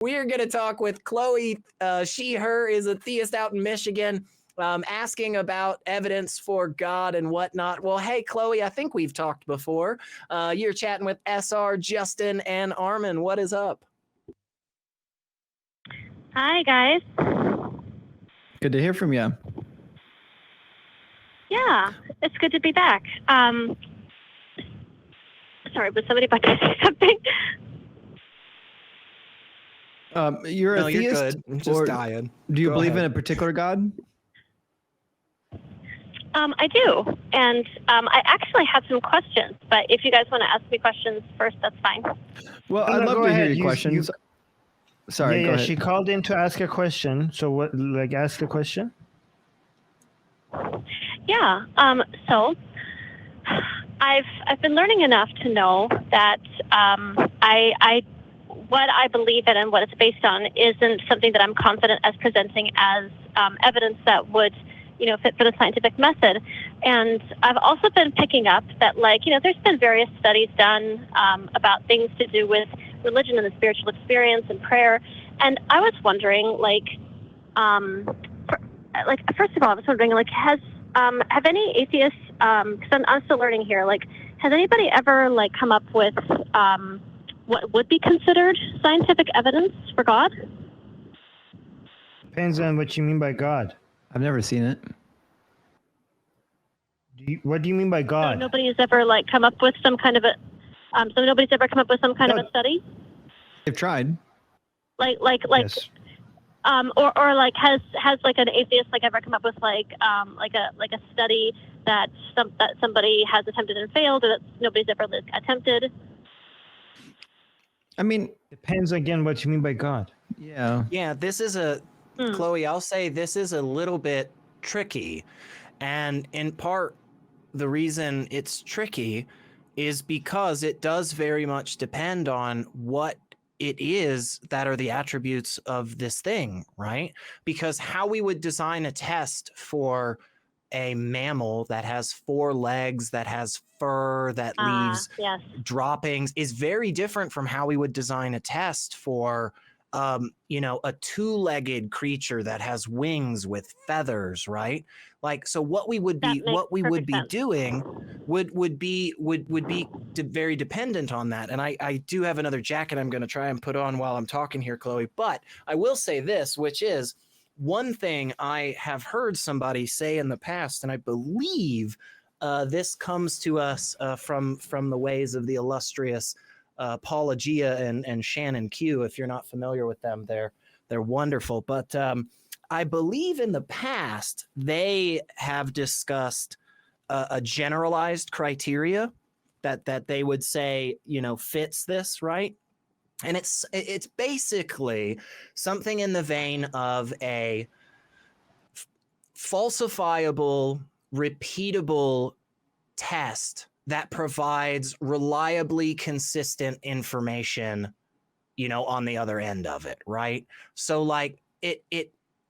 We're going to talk with Chloe. She, her is a theist out in Michigan, asking about evidence for God and whatnot. Well, hey, Chloe, I think we've talked before. You're chatting with SR, Justin, and Armin. What is up? Hi, guys. Good to hear from you. Yeah, it's good to be back. Sorry, was somebody about to say something? You're a theist, you're good. I'm just dying. Do you believe in a particular God? I do, and I actually have some questions, but if you guys want to ask me questions first, that's fine. Well, I'd love to hear your questions. Sorry, go ahead. She called in to ask a question. So what, like, ask a question? Yeah, so I've been learning enough to know that what I believe in and what it's based on isn't something that I'm confident as presenting as evidence that would, fit for the scientific method. And I've also been picking up that, there's been various studies done about things to do with religion and the spiritual experience and prayer. And I was wondering, first of all, I was wondering, have any atheists, because I'm still learning here, has anybody ever, come up with what would be considered scientific evidence for God? Depends on what you mean by God. I've never seen it. What do you mean by God? So nobody's ever come up with some kind of a. So nobody's ever come up with some kind of a study. They've tried. Yes. Has an atheist ever come up with a study that somebody has attempted and failed, or that nobody's ever attempted? I mean, depends again what you mean by God. Yeah. Yeah, this is Chloe, I'll say this is a little bit tricky. And in part, the reason it's tricky is because it does very much depend on what it is that are the attributes of this thing, right? Because how we would design a test for a mammal that has 4 legs, that has fur, that leaves droppings is very different from how we would design a test for a 2-legged creature that has wings with feathers, right? So what we would be doing would be very dependent on that. And I do have another jacket I'm going to try and put on while I'm talking here, Chloe, but I will say this, which is one thing I have heard somebody say in the past, and I believe this comes to us from the ways of the illustrious Apologia and Shannon Q. If you're not familiar with them, they're wonderful. But I believe in the past they have discussed a generalized criteria that they would say fits this, right? And it's basically something in the vein of a falsifiable, repeatable test that provides reliably consistent information, on the other end of it, right? So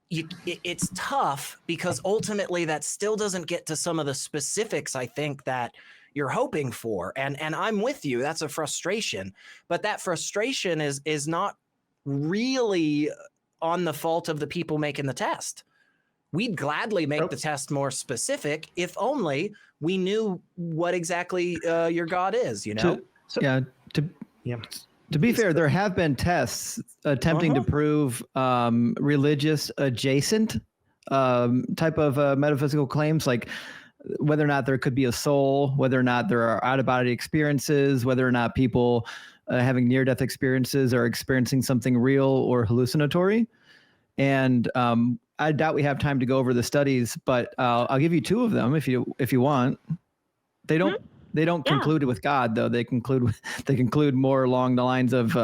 it's tough because ultimately that still doesn't get to some of the specifics I think that you're hoping for. And I'm with you. That's a frustration, but that frustration is not really on the fault of the people making the test. We'd gladly make the test more specific if only we knew what exactly your God is, To be fair, there have been tests attempting to prove religious adjacent type of metaphysical claims, like whether or not there could be a soul, whether or not there are out-of-body experiences, whether or not people having near-death experiences are experiencing something real or hallucinatory. And I doubt we have time to go over the studies, but I'll give you 2 of them if you want. They don't conclude with God, though. They conclude more along the lines of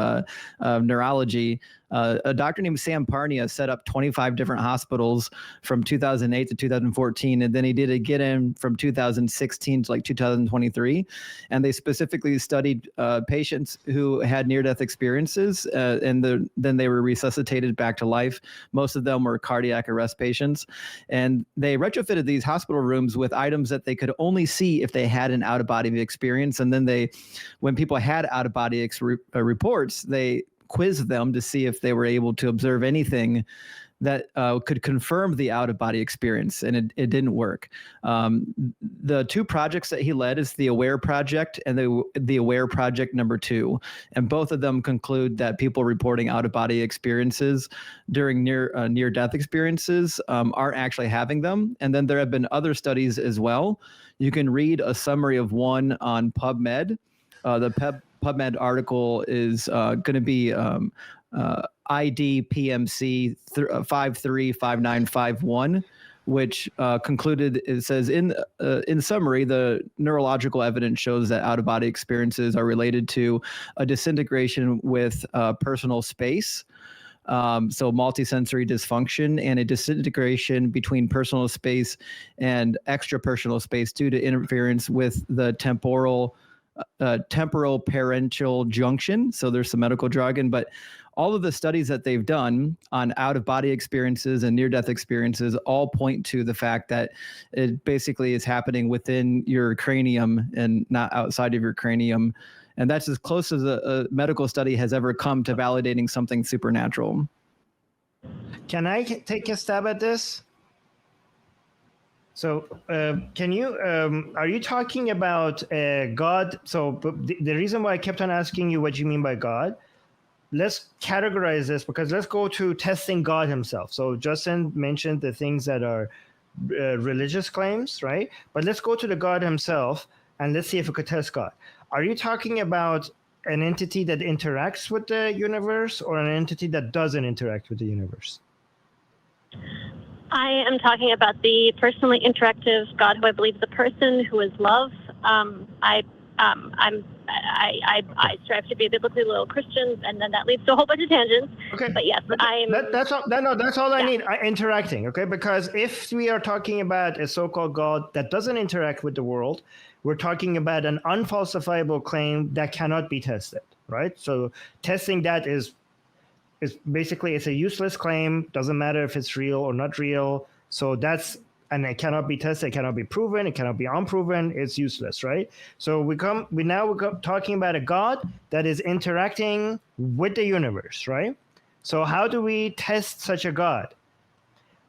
neurology. A doctor named Sam Parnia set up 25 different hospitals from 2008 to 2014, and then he did again from 2016 to 2023. And they specifically studied patients who had near-death experiences, and then they were resuscitated back to life. Most of them were cardiac arrest patients, and they retrofitted these hospital rooms with items that they could only see if they had an out-of-body experience. And then when people had out-of-body reports, they quiz them to see if they were able to observe anything that could confirm the out-of-body experience, and it didn't work. The two projects that he led is the AWARE project and the AWARE project number 2, and both of them conclude that people reporting out-of-body experiences during near-death experiences aren't actually having them. And then there have been other studies as well. You can read a summary of one on PubMed. The PubMed article is going to be ID PMC 535951, which concluded, it says, in summary, the neurological evidence shows that out-of-body experiences are related to a disintegration with personal space, so multisensory dysfunction, and a disintegration between personal space and extrapersonal space due to interference with the temporal parental junction. So there's some medical jargon, but all of the studies that they've done on out-of-body experiences and near-death experiences all point to the fact that it basically is happening within your cranium and not outside of your cranium. And that's as close as a medical study has ever come to validating something supernatural. Can I take a stab at this? So can you, are you talking about God? So the reason why I kept on asking you what you mean by God, let's categorize this, because let's go to testing God himself. So Justin mentioned the things that are religious claims, right? But let's go to the God himself and let's see if we could test God. Are you talking about an entity that interacts with the universe or an entity that doesn't interact with the universe? I am talking about the personally interactive God, who I believe is a person, who is love. I strive to be a biblically loyal Christian, and then that leads to a whole bunch of tangents. Okay, but yes, that's all. That's all I need. Interacting, okay? Because if we are talking about a so-called God that doesn't interact with the world, we're talking about an unfalsifiable claim that cannot be tested, right? So testing that is basically, it's a useless claim. Doesn't matter if it's real or not real. So and it cannot be tested. It cannot be proven. It cannot be unproven. It's useless, right? So we're talking about a God that is interacting with the universe, right? So how do we test such a God?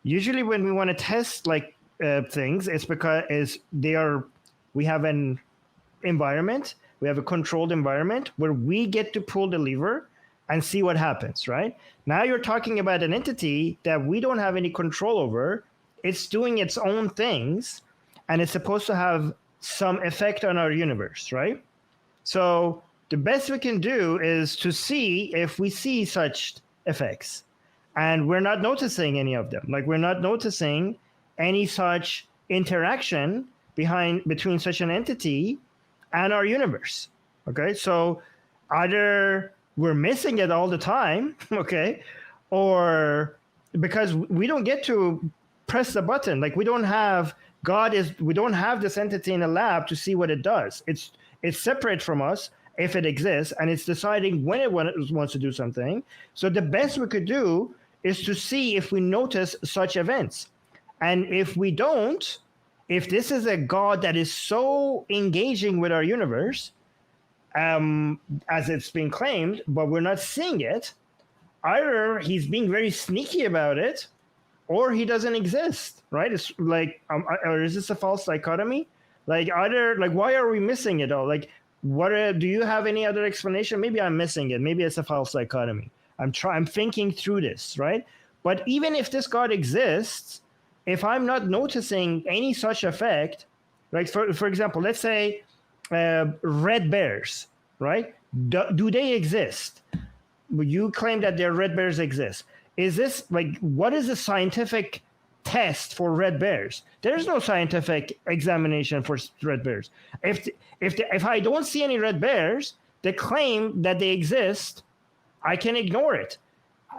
Usually when we want to test things, it's because we have an environment, we have a controlled environment where we get to pull the lever and see what happens, right? Now you're talking about an entity that we don't have any control over. It's doing its own things, and it's supposed to have some effect on our universe, right? So the best we can do is to see if we see such effects, and we're not noticing any of them. Like, we're not noticing any such interaction between such an entity and our universe, okay? So either we're missing it all the time, okay? Or because we don't get to press the button. Like, we don't have this entity in a lab to see what it does. It's separate from us if it exists, and it's deciding when it wants to do something. So the best we could do is to see if we notice such events. And if we don't, if this is a God that is so engaging with our universe, as it's been claimed, but we're not seeing it, either he's being very sneaky about it, or he doesn't exist, right? It's like, or is this a false dichotomy? Like, why are we missing it all? Like, do you have any other explanation? Maybe I'm missing it. Maybe it's a false dichotomy. I'm thinking through this, right? But even if this God exists, if I'm not noticing any such effect, like for example, let's say red bears, right? Do they exist? You claim that red bears exist. Is this what is the scientific test for red bears? There's no scientific examination for red bears. If I don't see any red bears, the claim that they exist, I can ignore it.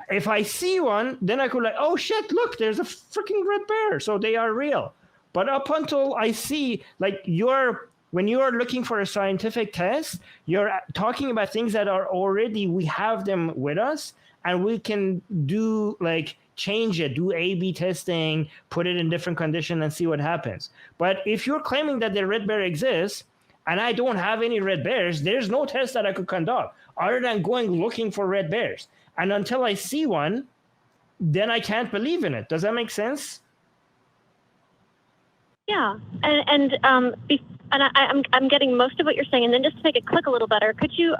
If I see one, then I could oh shit, look, there's a freaking red bear. So they are real. But up until I see, when you are looking for a scientific test, you're talking about things that are already, we have them with us, and we can do change it, do A/B testing, put it in different condition and see what happens. But if you're claiming that the red bear exists and I don't have any red bears, there's no test that I could conduct. other than going looking for red bears. And until I see one, then I can't believe in it. Does that make sense? Yeah, I'm getting most of what you're saying. And then just to make it click a little better, could you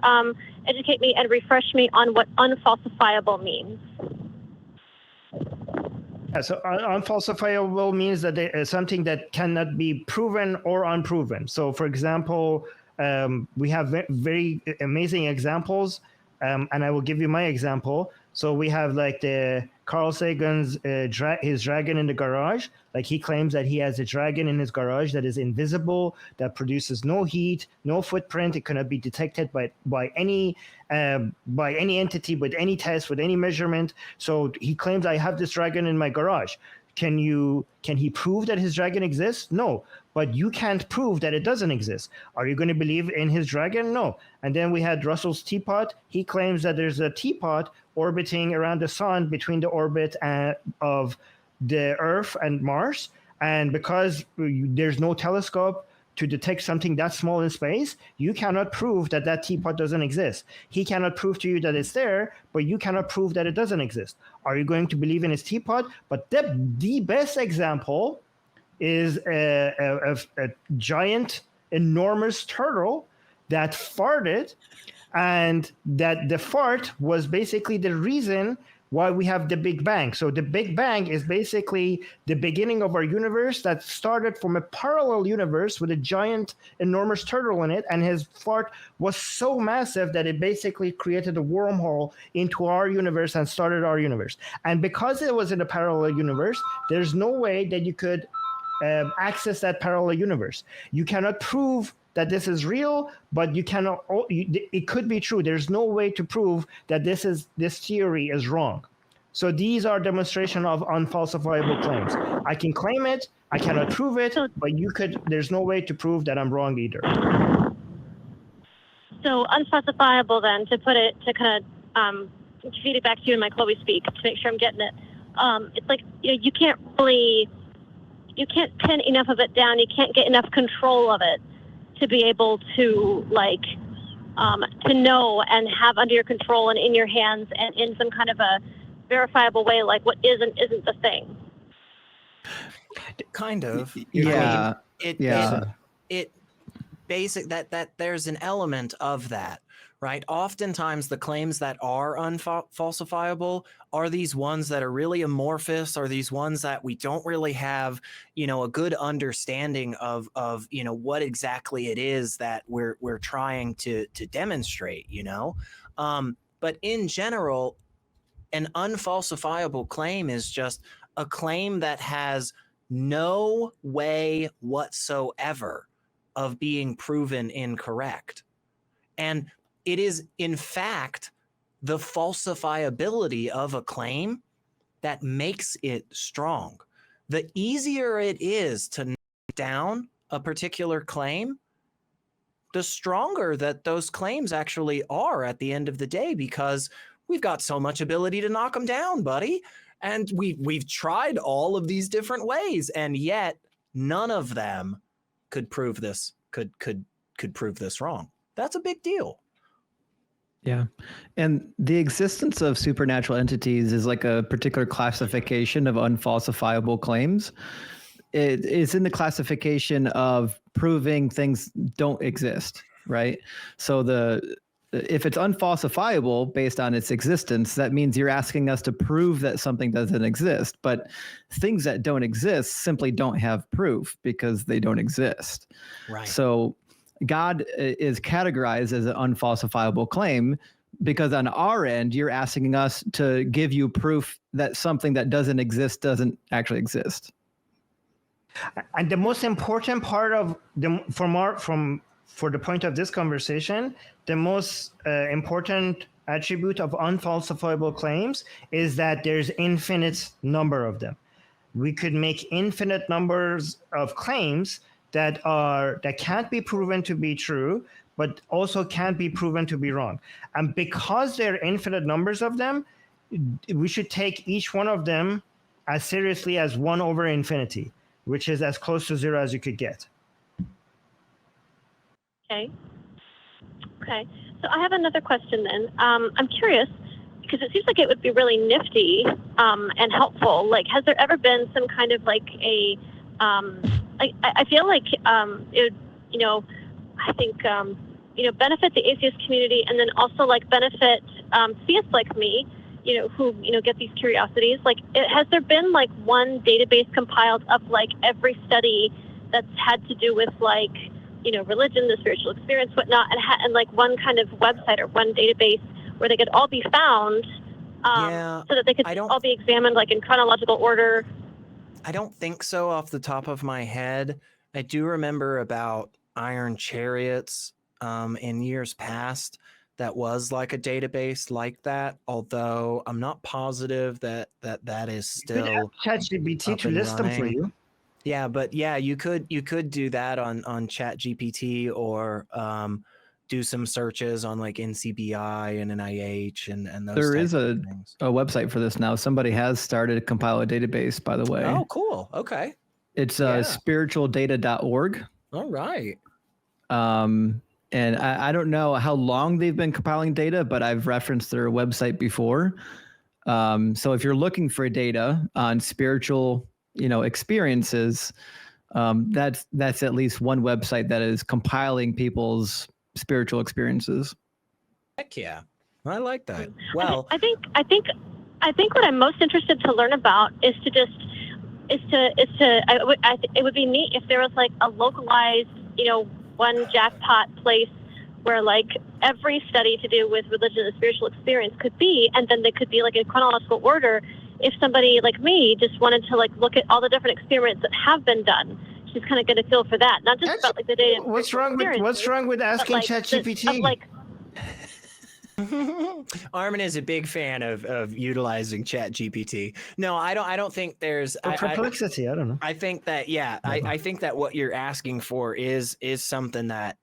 educate me and refresh me on what unfalsifiable means? Yeah, so unfalsifiable means that there is something that cannot be proven or unproven. So, for example, we have very amazing examples, and I will give you my example. So we have like the Carl Sagan's his dragon in the garage. Like he claims that he has a dragon in his garage that is invisible, that produces no heat, no footprint. It cannot be detected by any entity with any test, with any measurement. So he claims, I have this dragon in my garage. Can he prove that his dragon exists? No, but you can't prove that it doesn't exist. Are you going to believe in his dragon? No. And then we had Russell's teapot. He claims that there's a teapot orbiting around the sun between the orbit of the Earth and Mars. And because there's no telescope to detect something that small in space, you cannot prove that that teapot doesn't exist. He cannot prove to you that it's there, but you cannot prove that it doesn't exist. Are you going to believe in his teapot? But the best example is a giant, enormous turtle that farted, and that the fart was basically the reason why we have the Big Bang. So the Big Bang is basically the beginning of our universe that started from a parallel universe with a giant, enormous turtle in it, and his fart was so massive that it basically created a wormhole into our universe and started our universe. And because it was in a parallel universe, there's no way that you could access that parallel universe. You cannot prove that this is real, but you cannot. It could be true. There's no way to prove that this theory is wrong. So these are demonstration of unfalsifiable claims. I can claim it, I cannot prove it, but there's no way to prove that I'm wrong either. So unfalsifiable, then, to kind of feed it back to you in my Chloe speak to make sure I'm getting it. It's like you can't pin enough of it down. You can't get enough control of it to be able to to know and have under your control and in your hands and in some kind of a verifiable way, like what is and isn't the thing. Kind of. Yeah. I mean, it basic that there's an element of that, right? Oftentimes the claims that are unfalsifiable are these ones that are really amorphous, or these ones that we don't really have, a good understanding of what exactly it is that we're trying to demonstrate, But in general, an unfalsifiable claim is just a claim that has no way whatsoever of being proven incorrect. And it is, in fact, the falsifiability of a claim that makes it strong. The easier it is to knock down a particular claim, the stronger that those claims actually are at the end of the day, because we've got so much ability to knock them down, buddy. And we've tried all of these different ways, and yet none of them could prove this, could prove this wrong. That's a big deal. Yeah. And the existence of supernatural entities is like a particular classification of unfalsifiable claims. It is in the classification of proving things don't exist, right? So if it's unfalsifiable based on its existence, that means you're asking us to prove that something doesn't exist. But things that don't exist simply don't have proof because they don't exist. Right. So God is categorized as an unfalsifiable claim because on our end, you're asking us to give you proof that something that doesn't exist doesn't actually exist. And the most important part of for the point of this conversation, the most important attribute of unfalsifiable claims is that there's infinite number of them. We could make infinite numbers of claims that can't be proven to be true, but also can't be proven to be wrong. And because there are infinite numbers of them, we should take each one of them as seriously as 1 over infinity, which is as close to 0 as you could get. Okay. So I have another question then. I'm curious because it seems like it would be really nifty and helpful. Like, has there ever been some kind of like a, I feel like it would, I think, benefit the atheist community and then also like benefit theists like me, who, get these curiosities. Like, has there been like one database compiled of like every study that's had to do with like, religion, the spiritual experience, whatnot, and like one kind of website or one database where they could all be found, so that they could all be examined like in chronological order? I don't think so off the top of my head. I do remember about Iron Chariots in years past. That was like a database like that, although I'm not positive that is still ChatGPT to list them for you. Yeah, but yeah, you could do that on ChatGPT or do some searches on like NCBI and NIH and those. There is a things. website for this now. Somebody has started to compile a database, by the way. Oh, cool. Okay. It's spiritualdata.org. All right. And I don't know how long they've been compiling data, but I've referenced their website before. So if you're looking for data on spiritual, experiences, that's at least one website that is compiling people's spiritual experiences. Heck yeah, I like that. Well, I think what I'm most interested to learn about is it would be neat if there was like a localized, one jackpot place where like every study to do with religion and spiritual experience could be, and then they could be like in chronological order. If somebody like me just wanted to like look at all the different experiments that have been done, she's kind of get a feel for that, not just about like the data. What's wrong with asking like, ChatGPT? Armin is a big fan of utilizing ChatGPT. No, I don't think there's perplexity. I don't know. I think that I think that what you're asking for is something that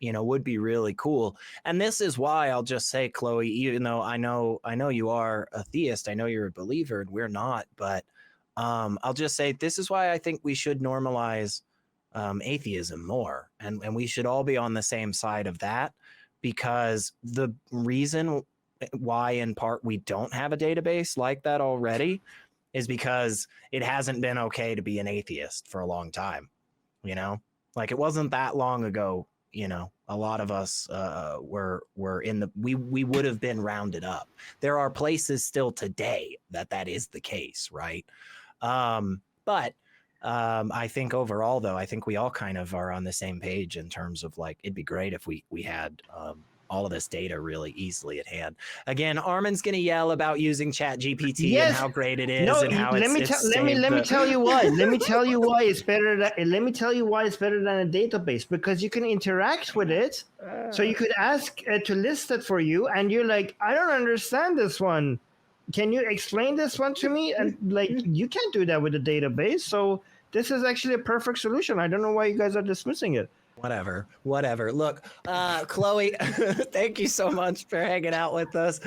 would be really cool. And this is why I'll just say, Chloe, even though I know you are a theist, I know you're a believer, and we're not, but I'll just say this is why I think we should normalize atheism more, and we should all be on the same side of that. Because the reason why, in part, we don't have a database like that already is because it hasn't been okay to be an atheist for a long time. Like it wasn't that long ago. A lot of us were in the we would have been rounded up. There are places still today that is the case, right? But I think overall, though, I think we all kind of are on the same page in terms of like, it'd be great if we had all of this data really easily at hand. Again, Armin's going to yell about using ChatGPT and how great it is and how let me tell you why. Let me tell you why it's better. Let me tell you why it's better than a database, because you can interact with it. So you could ask to list it for you, and you're like, I don't understand this one. Can you explain this one to me? And like, you can't do that with a database. So this is actually a perfect solution. I don't know why you guys are dismissing it. Whatever. Look, Chloe, thank you so much for hanging out with us.